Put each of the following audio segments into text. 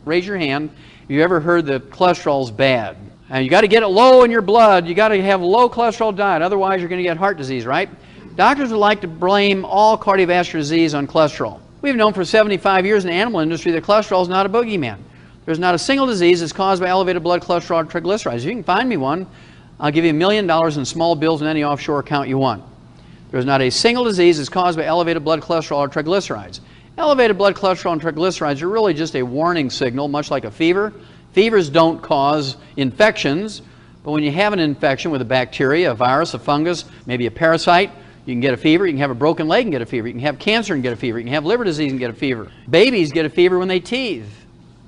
Raise your hand if you ever heard that cholesterol's bad. And you got to get it low in your blood. You got to have a low cholesterol diet, otherwise you're going to get heart disease, right? Doctors would like to blame all cardiovascular disease on cholesterol. We've known for 75 years in the animal industry that cholesterol is not a boogeyman. There's not a single disease that's caused by elevated blood cholesterol or triglycerides. If you can find me one, I'll give you $1 million in small bills in any offshore account you want. There's not a single disease that's caused by elevated blood cholesterol or triglycerides. Elevated blood cholesterol and triglycerides are really just a warning signal, much like a fever. Fevers don't cause infections, but when you have an infection with a bacteria, a virus, a fungus, maybe a parasite, you can get a fever. You can have a broken leg and get a fever. You can have cancer and get a fever. You can have liver disease and get a fever. Babies get a fever when they teethe.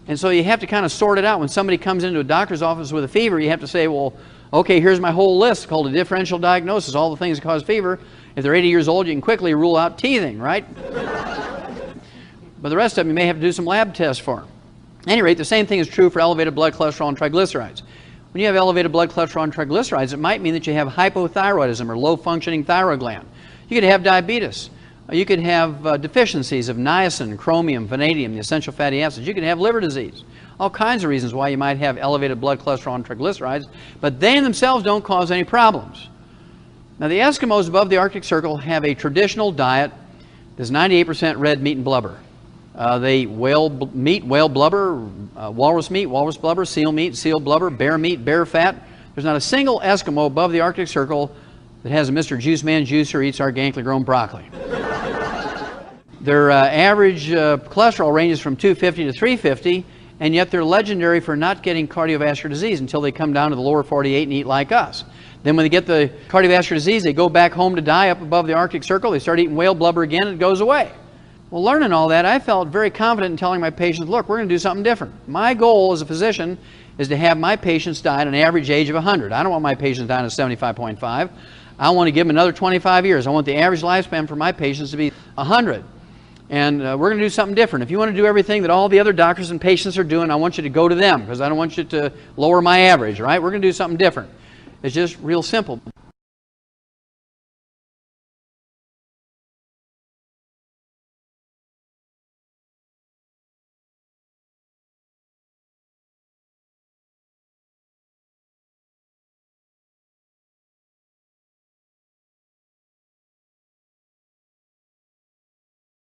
And so you have to kind of sort it out. When somebody comes into a doctor's office with a fever, you have to say, well, okay, here's my whole list called a differential diagnosis, all the things that cause fever. If they're 80 years old, you can quickly rule out teething, right? But the rest of them, you may have to do some lab tests for them. At any rate, the same thing is true for elevated blood cholesterol and triglycerides. When you have elevated blood cholesterol and triglycerides, it might mean that you have hypothyroidism or low-functioning thyroid gland. You could have diabetes. You could have deficiencies of niacin, chromium, vanadium, the essential fatty acids. You could have liver disease. All kinds of reasons why you might have elevated blood cholesterol and triglycerides, but they in themselves don't cause any problems. Now, the Eskimos above the Arctic Circle have a traditional diet that's 98% red meat and blubber. They eat whale meat, whale blubber, walrus meat, walrus blubber, seal meat, seal blubber, bear meat, bear fat. There's not a single Eskimo above the Arctic Circle that has a Mr. Juice Man juice or eats organically grown broccoli. Their average cholesterol ranges from 250 to 350, and yet they're legendary for not getting cardiovascular disease until they come down to the lower 48 and eat like us. Then when they get the cardiovascular disease, they go back home to die up above the Arctic Circle. They start eating whale blubber again, and it goes away. Well, learning all that, I felt very confident in telling my patients, look, we're going to do something different. My goal as a physician is to have my patients die at an average age of 100. I don't want my patients dying at 75.5. I want to give them another 25 years. I want the average lifespan for my patients to be 100. And we're going to do something different. If you want to do everything that all the other doctors and patients are doing, I want you to go to them because I don't want you to lower my average, right? We're going to do something different. It's just real simple.